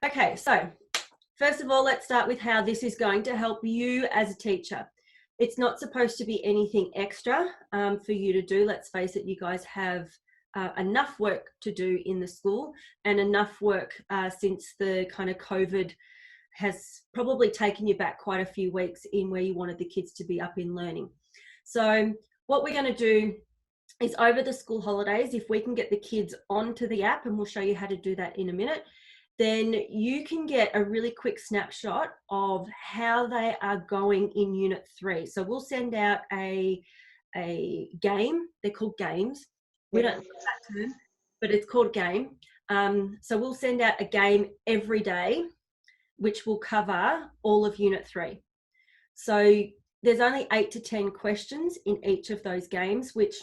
Okay, so first of all, let's start with how this is going to help you as a teacher. It's not supposed to be anything extra for you to do. Let's face it, you guys have enough work to do in the school, and enough work since the kind of COVID has probably taken you back quite a few weeks in where you wanted the kids to be up in learning. So what we're going to do is over the school holidays, if we can get the kids onto the app, and we'll show you how to do that in a minute, then you can get a really quick snapshot of how they are going in Unit 3. So we'll send out a game. They're called games. We don't use that term, but it's called game. So we'll send out a game every day, which will cover all of Unit 3. So there's only 8 to 10 questions in each of those games, which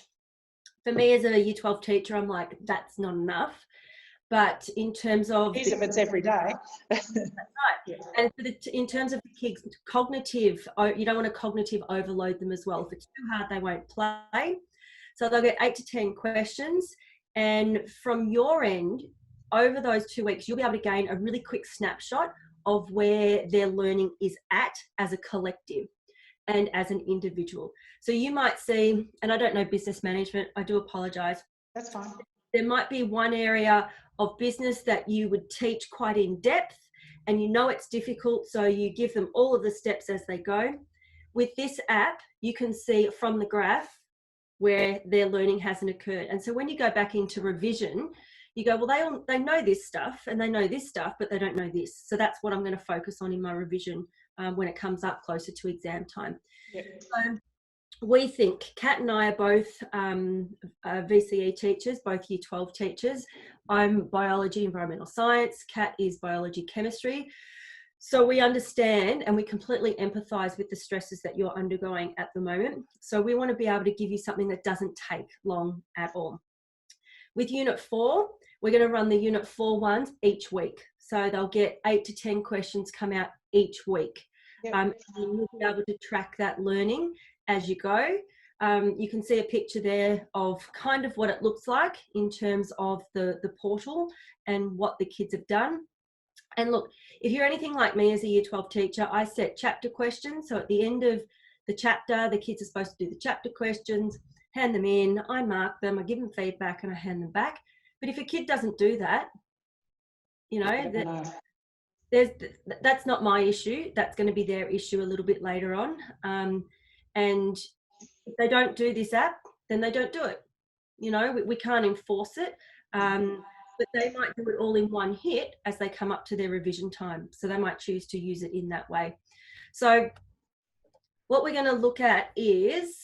for me as a Year 12 teacher, I'm like, that's not enough. But in terms of... If it's every day. That's right. Yeah. And in terms of the kids' cognitive, you don't want to cognitive overload them as well. If it's too hard, they won't play. So they'll get 8 to 10 questions. And from your end, over those 2 weeks, you'll be able to gain a really quick snapshot of where their learning is at as a collective and as an individual. So you might see, and I don't know business management, I do apologize. That's fine. There might be one area of business that you would teach quite in depth, and you know it's difficult, so you give them all of the steps as they go. With this app, you can see from the graph where their learning hasn't occurred. And so when you go back into revision, you go, well, they know this stuff and they know this stuff, but they don't know this. So that's what I'm going to focus on in my revision when it comes up closer to exam time. Yep. So we think, Kat and I are both VCE teachers, both Year 12 teachers. I'm biology, environmental science. Kat is biology, chemistry. So we understand and we completely empathise with the stresses that you're undergoing at the moment. So we want to be able to give you something that doesn't take long at all. With Unit 4, we're going to run the Unit 4 ones each week. So they'll get 8 to 10 questions come out each week. Yep. And you'll be able to track that learning as you go. You can see a picture there of kind of what it looks like in terms of the portal and what the kids have done. And look, if you're anything like me as a Year 12 teacher, I set chapter questions. So at the end of the chapter, the kids are supposed to do the chapter questions, hand them in, I mark them, I give them feedback and I hand them back. But if a kid doesn't do that, you know, that's not my issue. That's going to be their issue a little bit later on. And if they don't do this app, then they don't do it. You know, we can't enforce it. But they might do it all in one hit as they come up to their revision time. So they might choose to use it in that way. So what we're going to look at is...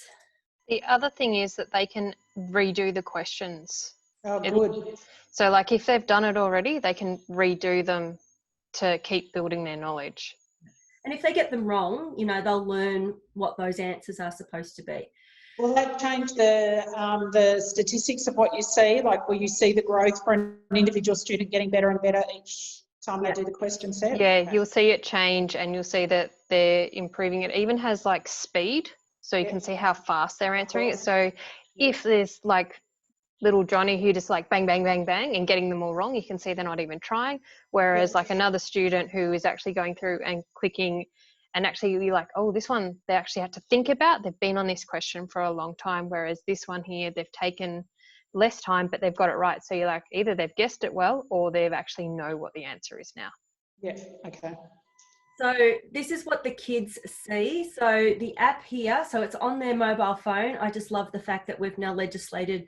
The other thing is that they can redo the questions. Oh, good. So like if they've done it already, they can redo them to keep building their knowledge. And if they get them wrong, you know, they'll learn what those answers are supposed to be. Will that change the statistics of what you see? Like, will you see the growth for an individual student getting better and better each time they do the question set? Yeah, okay. You'll see it change and you'll see that they're improving. It even has like speed, so you can see how fast they're answering it. So if there's like little Johnny who just like bang, bang, bang, bang and getting them all wrong, you can see they're not even trying. Whereas like another student who is actually going through and clicking, and actually you're like, oh, this one they actually had to think about. They've been on this question for a long time. Whereas this one here, they've taken less time, but they've got it right. So you're like, either they've guessed it well or they've actually know what the answer is now. Yeah, okay. So this is what the kids see. So the app here, so it's on their mobile phone. I just love the fact that we've now legislated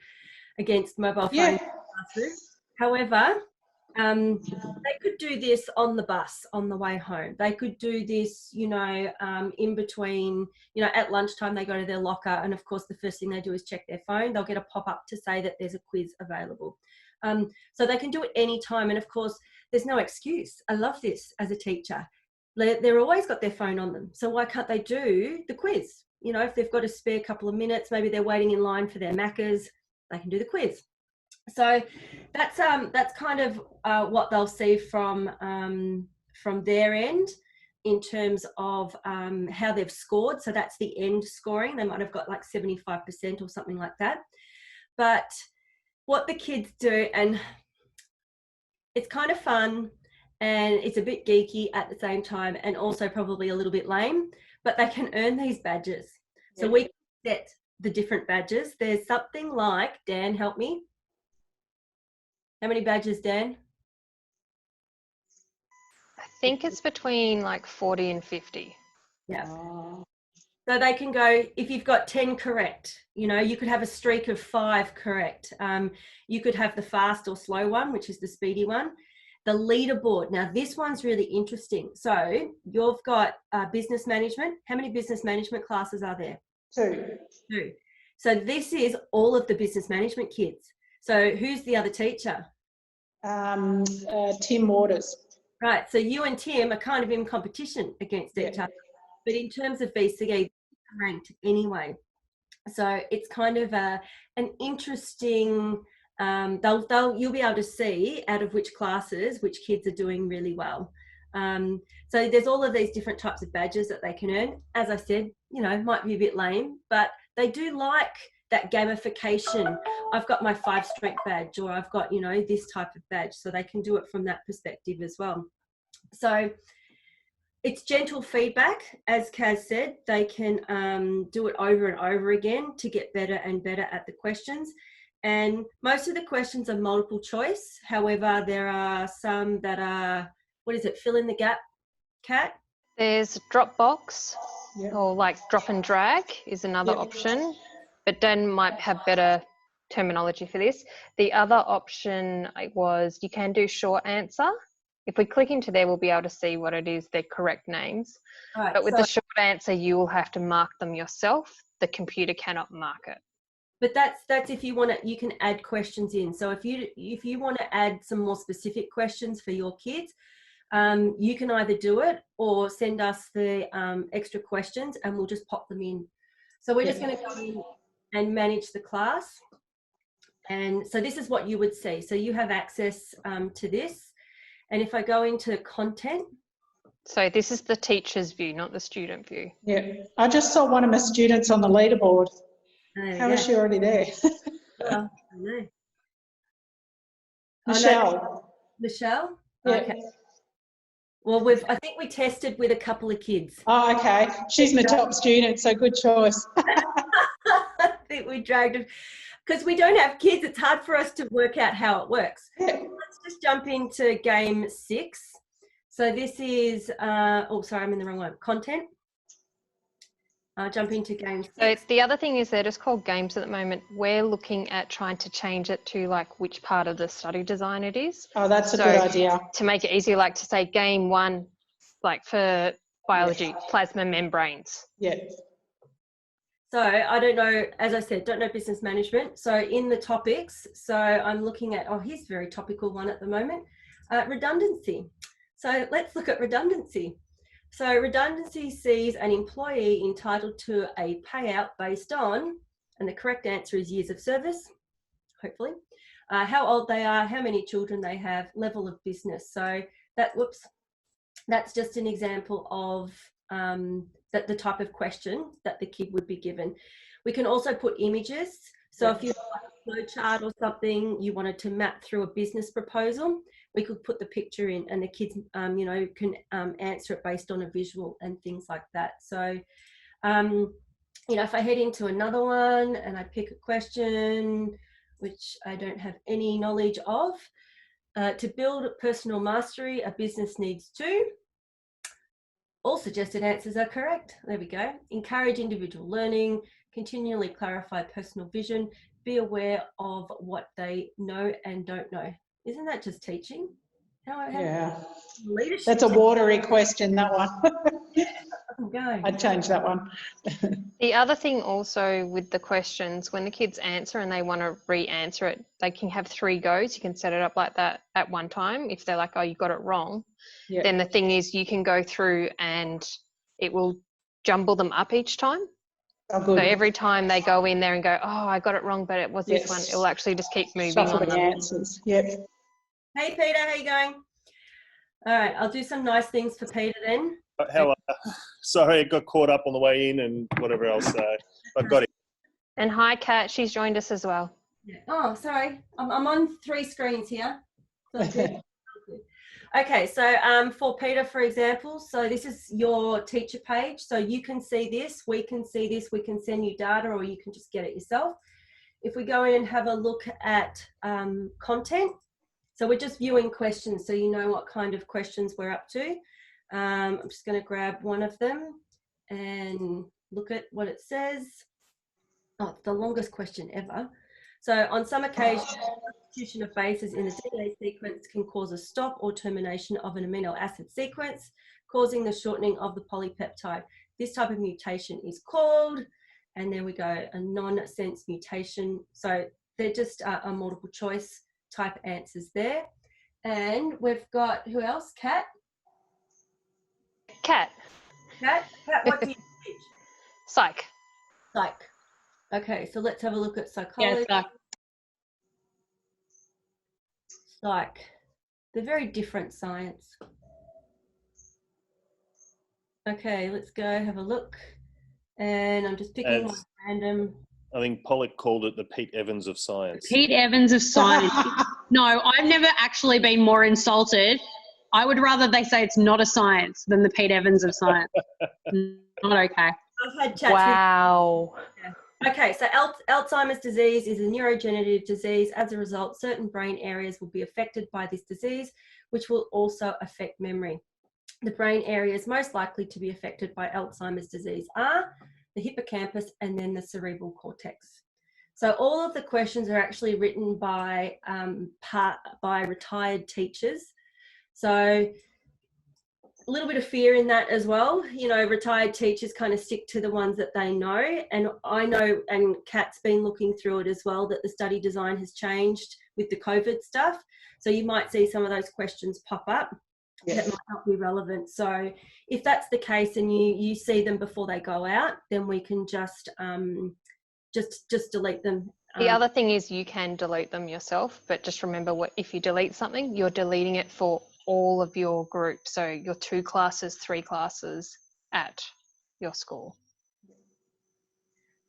against mobile phones. Yeah. However, they could do this on the bus on the way home. They could do this, you know, in between, you know, at lunchtime they go to their locker, and of course the first thing they do is check their phone. They'll get a pop-up to say that there's a quiz available. So they can do it anytime, and of course there's no excuse. I love this as a teacher. They're always got their phone on them, so why can't they do the quiz? You know, if they've got a spare couple of minutes, maybe they're waiting in line for their Maccas, they can do the quiz. So that's kind of what they'll see from their end in terms of how they've scored. So that's the end scoring. They might have got like 75% or something like that. But what the kids do, and it's kind of fun, and it's a bit geeky at the same time, and also probably a little bit lame, but they can earn these badges. So we set the different badges. There's something like, Dan, help me. How many badges, Dan? I think it's between like 40 and 50. Yeah. So they can go, if you've got 10 correct, you know, you could have a streak of 5 correct. You could have the fast or slow one, which is the speedy one. The leaderboard. Now, this one's really interesting. So you've got business management. How many business management classes are there? 2. So this is all of the business management kids. So who's the other teacher? Tim Waters. Right. So you and Tim are kind of in competition against each other. But in terms of BCE, ranked anyway. So it's kind of an interesting, you'll be able to see out of which classes, which kids are doing really well. So there's all of these different types of badges that they can earn. As I said, you know, might be a bit lame, but they do like that gamification. I've got my 5-strength badge, or I've got, you know, this type of badge. So they can do it from that perspective as well. So it's gentle feedback, as Kaz said. They can do it over and over again to get better and better at the questions. And most of the questions are multiple choice. However, there are some that are, fill in the gap, Kat? There's Dropbox, or like drop and drag is another option, but Dan might have better terminology for this. The other option was you can do short answer. If we click into there, we'll be able to see what it is, their correct names. Right, but with the short answer, you will have to mark them yourself. The computer cannot mark it. But that's if you want to, you can add questions in. So if you want to add some more specific questions for your kids, you can either do it or send us the extra questions and we'll just pop them in. So we're just going to go in and manage the class. And so this is what you would see. So you have access to this. And if I go into content. So this is the teacher's view, not the student view. Yeah, I just saw one of my students on the leaderboard. How is she already there? Well, I know. Michelle. Michelle? Yeah. Okay. Well, I think we tested with a couple of kids. Oh, okay. She's my top student, so good choice. I think we dragged her. Because we don't have kids, it's hard for us to work out how it works. Yeah. Let's just jump into game 6. So this is, sorry, I'm in the wrong one. Content. Jump into game 6. So the other thing is they're just called games at the moment. We're looking at trying to change it to like which part of the study design it is. Oh, that's a good idea. To make it easier, like to say game 1, like for biology, plasma membranes. Yeah. So I don't know, as I said, don't know business management. So in the topics, so I'm looking at, here's a very topical one at the moment, redundancy. So let's look at redundancy. So redundancy sees an employee entitled to a payout based on, and the correct answer is years of service, hopefully, how old they are, how many children they have, level of business. So that's just an example of the type of question that the kid would be given. We can also put images. So if you have a flow chart or something, you wanted to map through a business proposal, we could put the picture in and the kids, can answer it based on a visual and things like that. So, if I head into another one and I pick a question, which I don't have any knowledge of, to build personal mastery, a business needs to. All suggested answers are correct. There we go. Encourage individual learning, continually clarify personal vision, be aware of what they know and don't know. Isn't that just teaching? Yeah. Leadership. That's a watery question, that one. Go. I'd change that one. The other thing also with the questions, when the kids answer and they want to re-answer it, they can have 3 goes. You can set it up like that at one time. If they're like, oh, you got it wrong. Yeah. Then the thing is you can go through and it will jumble them up each time. Oh, good. So every time they go in there and go, oh, I got it wrong, but it was this one, it will actually just keep moving Shuffle on. The answers. Yep. Hey, Peter, how you going? All right, I'll do some nice things for Peter then. How sorry, I got caught up on the way in and whatever else. I've got it. And hi, Kat. She's joined us as well. Yeah. Oh, sorry. I'm on 3 screens here. Okay, so for Peter, for example, so this is your teacher page. So you can see this, we can see this, we can send you data, or you can just get it yourself. If we go in and have a look at content, so we're just viewing questions, so you know what kind of questions we're up to. I'm just going to grab one of them and look at what it says. Oh, it's the longest question ever. So on some occasions, substitution of bases in a DNA sequence can cause a stop or termination of an amino acid sequence, causing the shortening of the polypeptide. This type of mutation is called, and there we go, a nonsense mutation. So they're just a multiple choice type answers there. And we've got, who else? Kat? Cat. Kat, what do you teach? Psych. Psych. Okay, so let's have a look at psychology. Yeah, Psych. They're very different science. Okay, let's go have a look. And I'm just picking one random. I think Pollock called it the Pete Evans of science. Pete Evans of science. No, I've never actually been more insulted. I would rather they say it's not a science than the Pete Evans of science. Not okay. I've had chats Wow. with. Okay, so Alzheimer's disease is a neurodegenerative disease. As a result, certain brain areas will be affected by this disease, which will also affect memory. The brain areas most likely to be affected by Alzheimer's disease are the hippocampus and then the cerebral cortex. So all of the questions are actually written by retired teachers. So a little bit of fear in that as well. You know, retired teachers kind of stick to the ones that they know. And I know, and Kat's been looking through it as well, that the study design has changed with the COVID stuff. So you might see some of those questions pop up that might not be relevant. So if that's the case and you see them before they go out, then we can just delete them. The other thing is you can delete them yourself, but just remember, if you delete something, you're deleting it for all of your group. So your 2 classes, 3 classes at your school.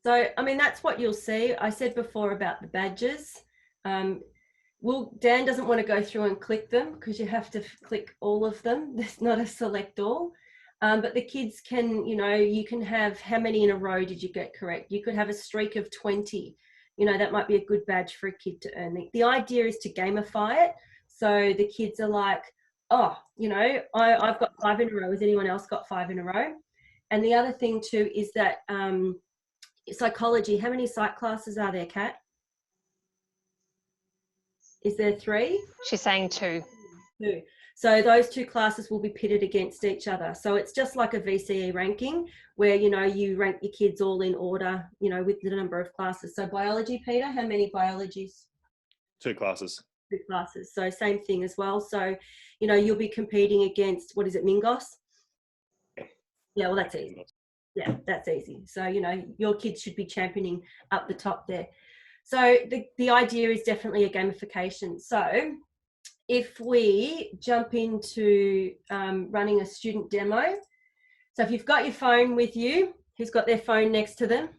So, I mean, that's what you'll see. I said before about the badges. Dan doesn't want to go through and click them because you have to click all of them. There's not a select all. But the kids can, you know, you can have, how many in a row did you get correct? You could have a streak of 20. You know, that might be a good badge for a kid to earn. The idea is to gamify it. So the kids are like, oh, you know, I've got 5 in a row. Has anyone else got 5 in a row? And the other thing too is that psychology, how many psych classes are there, Kat? Is there 3? She's saying 2. 2. So those 2 classes will be pitted against each other. So it's just like a VCE ranking where, you know, you rank your kids all in order, you know, with the number of classes. So biology, Peter, how many biologies? 2 classes. 2 classes. So same thing as well. So, you know, you'll be competing against, what is it, Mingos? Yeah, well, that's easy. Yeah, that's easy. So, you know, your kids should be championing up the top there. So the idea is definitely a gamification. So if we jump into running a student demo, so if you've got your phone with you, who's got their phone next to them?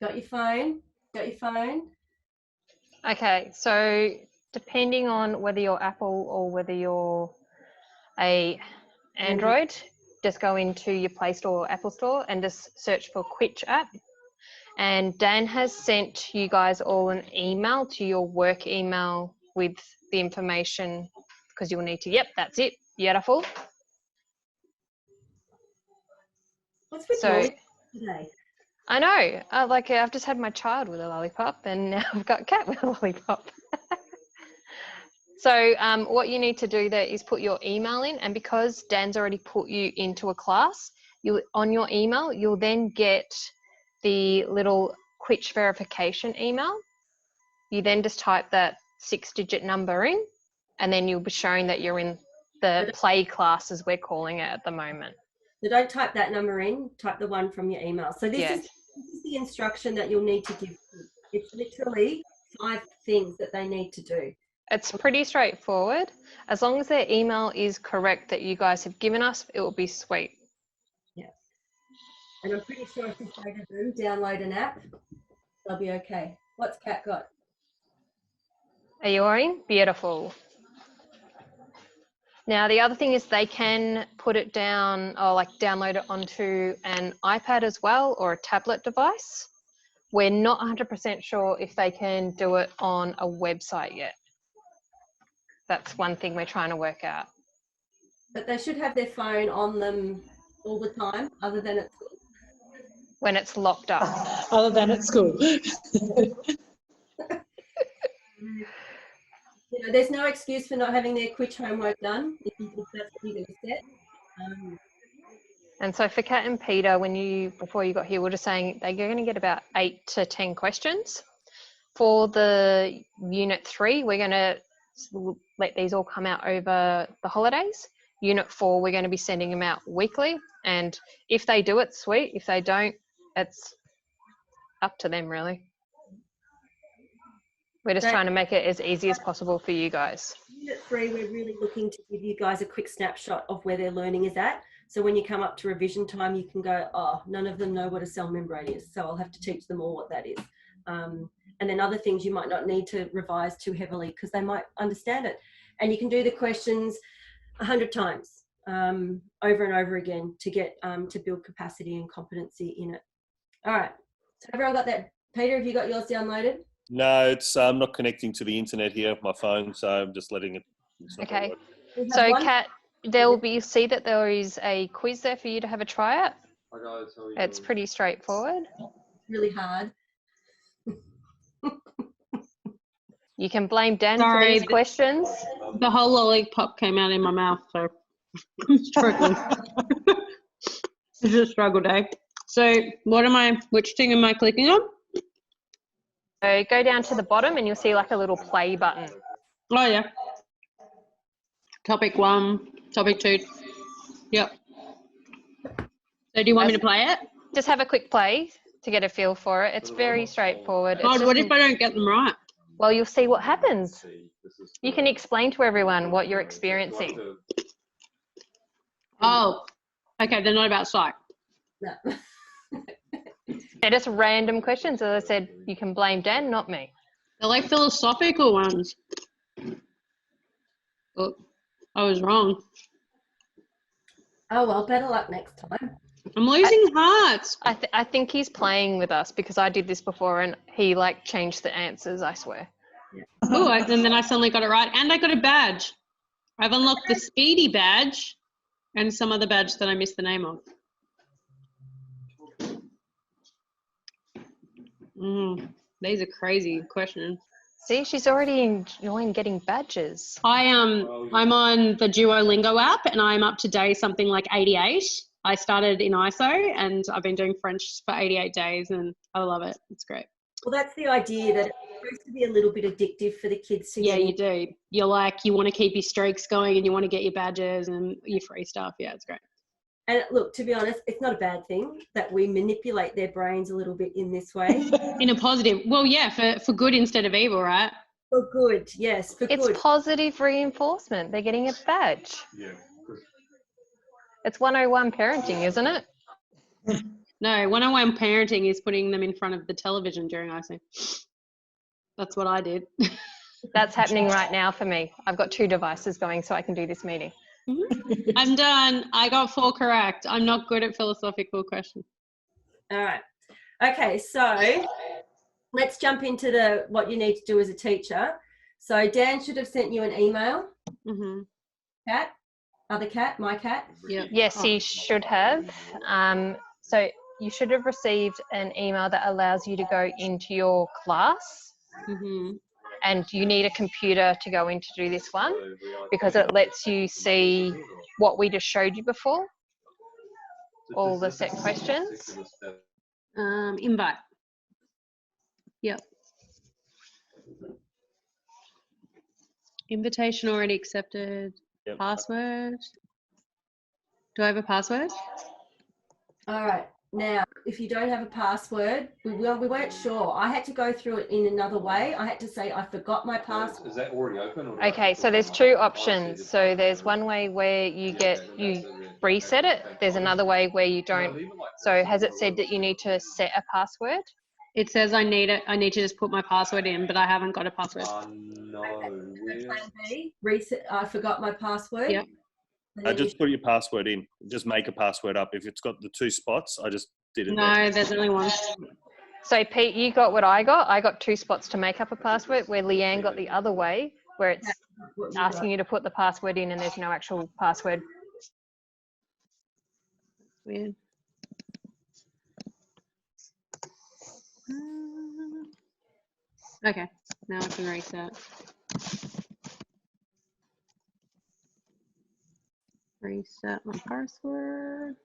Got your phone? Got your phone? Okay, so depending on whether you're Apple or whether you're a Android, just go into your Play Store or Apple Store and just search for Quitch app. And Dan has sent you guys all an email to your work email with the information, because you will need to, yep, that's it, beautiful. What's with So today? I know, I've just had my child with a lollipop and now I've got Cat with a lollipop. So what you need to do there is put your email in, and because Dan's already put you into a class, on your email, you'll then get the little Quitch verification email. You then just type that 6-digit number in, and then you'll be showing that you're in the play class, as we're calling it at the moment. So don't type that number in, type the one from your email. So this is the instruction that you'll need to give them. It's literally 5 things that they need to do. It's pretty straightforward. As long as their email is correct that you guys have given us, it will be sweet. Yeah. And I'm pretty sure if you say to them, download an app, they'll be okay. What's Kat got? Are you in? Beautiful. Now, the other thing is they can put it down or like download it onto an iPad as well or a tablet device. We're not 100% sure if they can do it on a website yet. That's one thing we're trying to work out. But they should have their phone on them all the time, other than at school. When it's locked up. Other than at school. You know, there's no excuse for not having their Quitch homework done if that's what you're going to set. And so for Kat and Peter, before you got here, we were just saying they're going to get about 8 to 10 questions. For the Unit 3, we're going to let these all come out over the holidays. Unit 4, we're going to be sending them out weekly. And if they do it, sweet. If they don't, it's up to them, really. We're just trying to make it as easy as possible for you guys. Unit 3, we're really looking to give you guys a quick snapshot of where their learning is at. So when you come up to revision time, you can go, oh, none of them know what a cell membrane is, so I'll have to teach them all what that is. And then other things you might not need to revise too heavily because they might understand it. And you can do the questions 100 times over and over again to get to build capacity and competency in it. All right, so everyone got that? Peter, have you got yours downloaded? No, it's I'm not connecting to the internet here with my phone, so I'm just letting it. Okay. So, Kat, see that there is a quiz there for you to have a try at. It's pretty straightforward. Really hard. You can blame Dan for these questions. The whole lollipop came out in my mouth, so I'm struggling. It's a struggle day. So which thing am I clicking on? So go down to the bottom and you'll see like a little play button. Oh, yeah. Topic 1, topic 2. Yep. So do you want me to play it? Just have a quick play to get a feel for it. It's very straightforward. God, what if I don't get them right? Well, you'll see what happens. You can explain to everyone what you're experiencing. Oh, okay, they're not about psych. No. They're just random questions. As I said, you can blame Dan, not me. They're like philosophical ones. Oh, I was wrong. Oh, well, better luck next time. I'm losing hearts. I think he's playing with us because I did this before and he like changed the answers, I swear. Yeah. Oh, and then I suddenly got it right. And I got a badge. I've unlocked the Speedy badge and some other badge that I missed the name of. These are crazy questions. See, she's already enjoying getting badges. I'm on the Duolingo app and I'm up to day something like 88. I started in ISO and I've been doing French for 88 days and I love it. It's great. Well, that's the idea, that it's supposed to be a little bit addictive for the kids to Yeah, you do. You're like, you want to keep your streaks going and you want to get your badges and your free stuff. Yeah, it's great. And look, to be honest, it's not a bad thing that we manipulate their brains a little bit in this way. In a positive, well, yeah, for good instead of evil, right? For good, yes, for good. It's positive reinforcement. They're getting a badge. Yeah. It's 101 parenting, isn't it? No, 101 parenting is putting them in front of the television during ISO. That's what I did. That's happening right now for me. I've got 2 devices going so I can do this meeting. I'm done. I got 4 correct. I'm not good at philosophical questions. All right. Okay, so let's jump into what you need to do as a teacher. So Dan should have sent you an email. Kat? Other Kat? My Kat? Yeah. Yes, he should have. So you should have received an email that allows you to go into your class. And you need a computer to go in to do this one because it lets you see what we just showed you before, all the set questions. Invite. Yep. Invitation already accepted. Yep. Password. Do I have a password? All right. Now, if you don't have a password, we weren't sure. I had to go through it in another way. I had to say, I forgot my password. Is that already open? Or okay, so there's 2 options. So there's one way where you reset it. There's another way where you don't. So has it said that you need to set a password? It says I need to just put my password in, but I haven't got a password. Oh no. Plan B, reset. I forgot my password. Yep. And then Just put your password in. Just make a password up. If it's got the 2 spots, I just did it. No, there's only one. So Pete, you got what I got. I got 2 spots to make up a password, where Leanne got the other way, where it's what you asking got. you to put the password in and there's no actual password. Weird. Okay, now I can reset. Reset my password.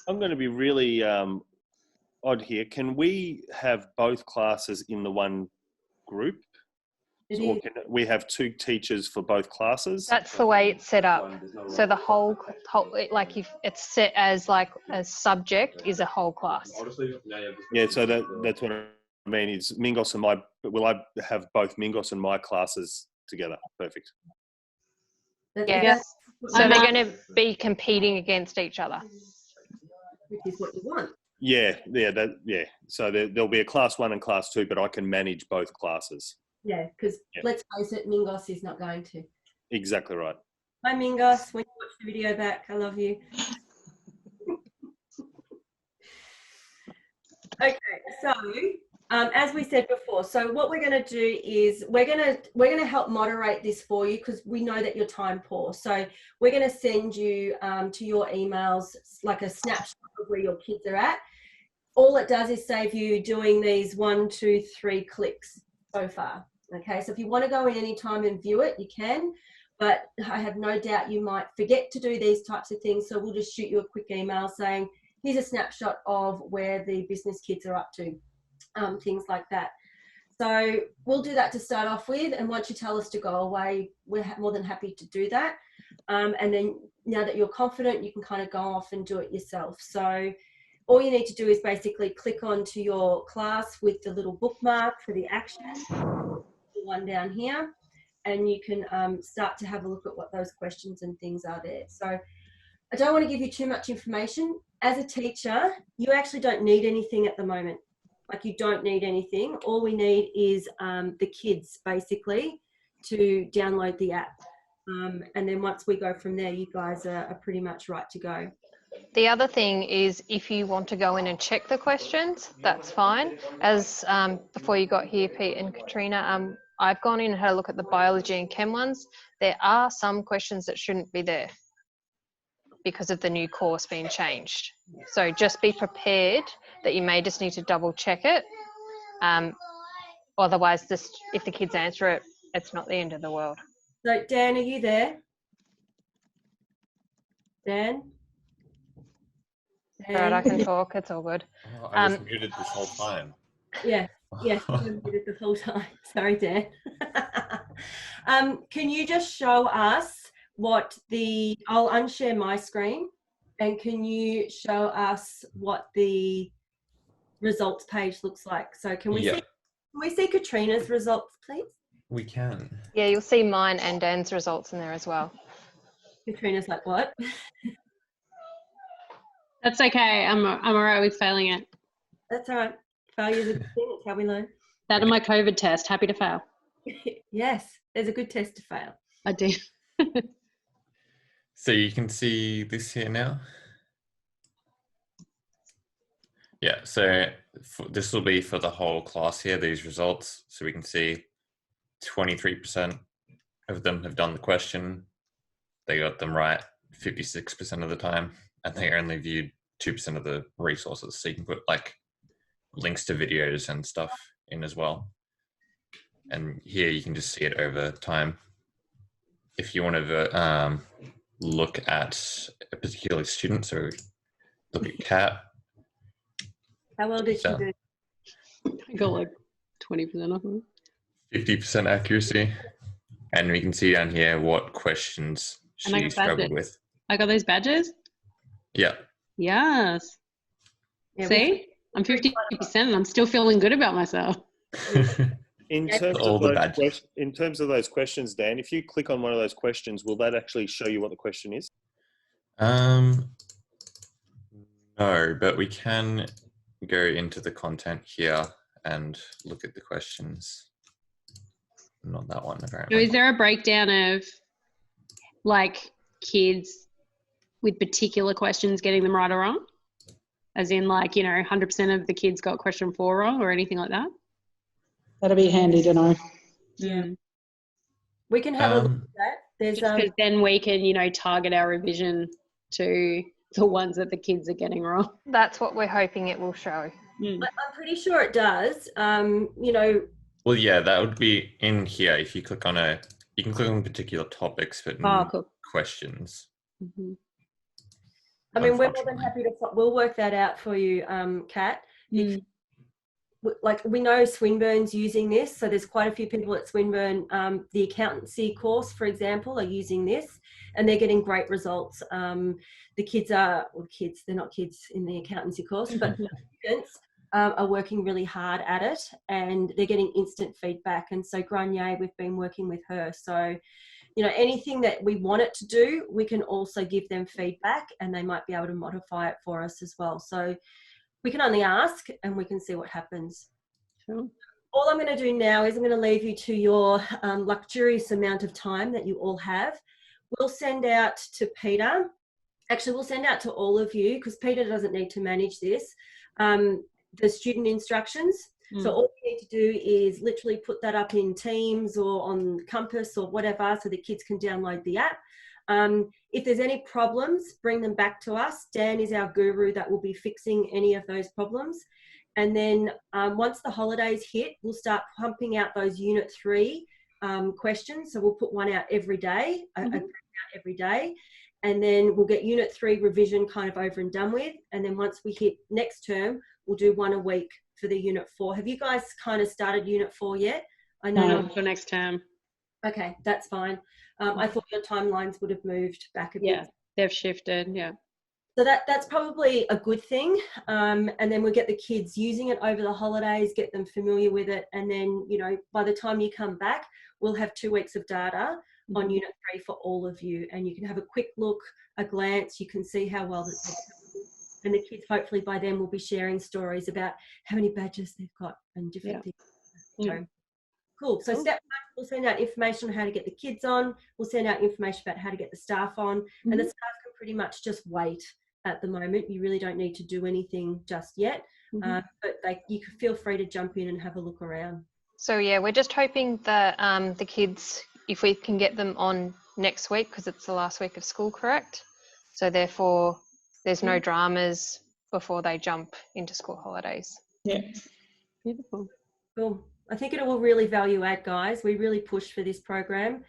I'm going to be really odd here. Can we have both classes in the one group? It Or is. can we have 2 teachers for both classes? That's the way it's set up. So the whole like if it's set as like a subject is a whole class. Yeah, so that's what I mean. Is Mingos and my, will I have both Mingos and my classes together? Perfect. Yes. So I'm they're not- going to be competing against each other. Which is what you want. Yeah. So there'll be a class 1 and class 2, but I can manage both classes. Yeah, because let's face it, Mingos is not going to. Exactly right. Hi Mingos, when you watch the video back, I love you. Okay, so as we said before, so what we're going to do is we're going to help moderate this for you because we know that you're time poor. So we're going to send you to your emails like a snapshot of where your kids are at. All it does is save you doing these 1, 2, 3 clicks so far. Okay, so if you want to go in any time and view it, you can, but I have no doubt you might forget to do these types of things. So we'll just shoot you a quick email saying, here's a snapshot of where the business kids are up to, things like that. So we'll do that to start off with. And once you tell us to go away, we're more than happy to do that. And then now that you're confident, you can kind of go off and do it yourself. So all you need to do is basically click onto your class with the little bookmark for the action, the one down here, and you can start to have a look at what those questions and things are there. So I don't want to give you too much information. As a teacher, you actually don't need anything at the moment. Like, you don't need anything. All we need is the kids basically to download the app. And then once we go from there, you guys are pretty much right to go. The other thing is if you want to go in and check the questions, that's fine. As before you got here, Pete and Katrina, I've gone in and had a look at the biology and chem ones. There are some questions that shouldn't be there because of the new course being changed. So just be prepared that you may just need to double check it. Otherwise, if the kids answer it, it's not the end of the world. So Dan, are you there? Dan? All right, I can talk. It's all good. Oh, I was muted this whole time. Yeah, yes, you did it the whole time. Sorry, Dan. Can you just show us what I'll unshare my screen, and can you show us what the results page looks like? So can we see Katrina's results, please? We can. Yeah, you'll see mine and Dan's results in there as well. Katrina's like, what? That's okay. I'm all right with failing it. That's all right. Failure's a good thing. It's how we learn. That and my COVID test. Happy to fail. Yes, there's a good test to fail. I do. So you can see this here now. Yeah, so this will be for the whole class here, these results. So we can see 23% of them have done the question. They got them right 56% of the time, and they only viewed 2% of the resources. So you can put like links to videos and stuff in as well. And here you can just see it over time. If you want to look at a particular student, so look at Kat. How well did she do? I got like 20% off of it. 50% accuracy. And we can see down here what questions And I she got struggled badges. with. I got those badges? Yeah. Yes. Yeah, See? I'm 50% and I'm still feeling good about myself. In terms All of the those badges. in terms of those questions, Dan, if you click on one of those questions, will that actually show you what the question is? No, but we can go into the content here and look at the questions. Not that one, So apparently. is there a breakdown of like kids with particular questions getting them right or wrong? As in like, you know, 100% of the kids got question 4 wrong or anything like that? That'd be handy to know. Yeah. We can have a look at that. There's Just because then we can, you know, target our revision to the ones that the kids are getting wrong. That's what we're hoping it will show. Mm. I'm pretty sure it does. You know, Well, yeah, that would be in here. If you click on you can click on particular topics, but Oh, cool. questions. Mm-hmm. I mean, we're more than happy to, we'll work that out for you, Kat. Mm. Like we know Swinburne's using this, so there's quite a few people at Swinburne. The accountancy course, for example, are using this, and they're getting great results. The kids are, well, kids, they're not kids in the accountancy course, but the students are working really hard at it, and they're getting instant feedback. And so Grenier, we've been working with her. So, you know, anything that we want it to do, we can also give them feedback, and they might be able to modify it for us as well. So we can only ask and we can see what happens. Sure. All I'm going to do now is I'm going to leave you to your luxurious amount of time that you all have. We'll send out to Peter. Actually, we'll send out to all of you because Peter doesn't need to manage this. The student instructions. So all you need to do is literally put that up in Teams or on Compass or whatever so the kids can download the app. If there's any problems, bring them back to us. Dan is our guru that will be fixing any of those problems. And then once the holidays hit, we'll start pumping out those Unit 3 questions. So we'll put one out every day, every day. And then we'll get Unit 3 revision kind of over and done with. And then once we hit next term, we'll do one a week for the Unit 4. Have you guys kind of started Unit 4 yet? I know. No, for next term. Okay, that's fine. I thought your timelines would have moved back a bit. Yeah, they've shifted, yeah. So that's probably a good thing. And then we'll get the kids using it over the holidays, get them familiar with it. And then, you know, by the time you come back, we'll have 2 weeks of data on Unit 3 for all of you. And you can have a quick look, a glance. You can see how well they're doing. And the kids, hopefully by then, will be sharing stories about how many badges they've got and different things. So, cool. So step 1, we'll send out information on how to get the kids on. We'll send out information about how to get the staff on. And the staff can pretty much just wait at the moment. You really don't need to do anything just yet. But you can feel free to jump in and have a look around. So yeah, we're just hoping that the kids, if we can get them on next week, because it's the last week of school, correct? So therefore, there's no dramas before they jump into school holidays. Yeah. Beautiful. Cool. I think it will really value add, guys. We really push for this program.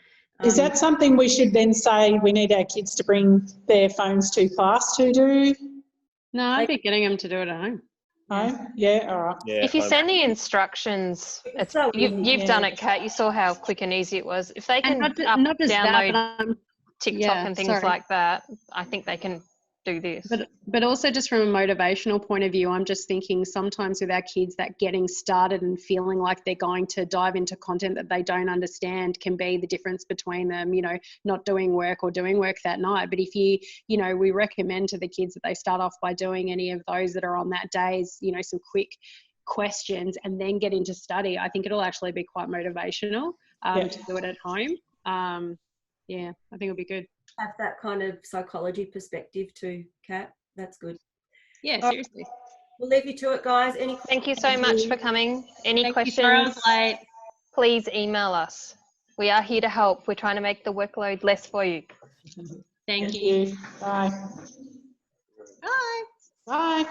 Is that something we should then say we need our kids to bring their phones to class to do? No, I'd be getting them to do it at home. Oh, yeah, all right. Yeah, If you send the instructions, it's so you've done it, Kat. You saw how quick and easy it was. If they can And not just download that, but TikTok and things like that, I think they can do this. But also just from a motivational point of view, I'm just thinking sometimes with our kids that getting started and feeling like they're going to dive into content that they don't understand can be the difference between them, you know, not doing work or doing work that night. But if you know, we recommend to the kids that they start off by doing any of those that are on that day's, you know, some quick questions and then get into study. I think it'll actually be quite motivational to do it at home. Yeah, I think it'll be good. Have that kind of psychology perspective too, Kat. That's good. Yeah, seriously. We'll leave you to it, guys. Any Thank you so much for coming. Any questions, please email us. We are here to help. We're trying to make the workload less for you. Thank you. Bye. Bye. Bye.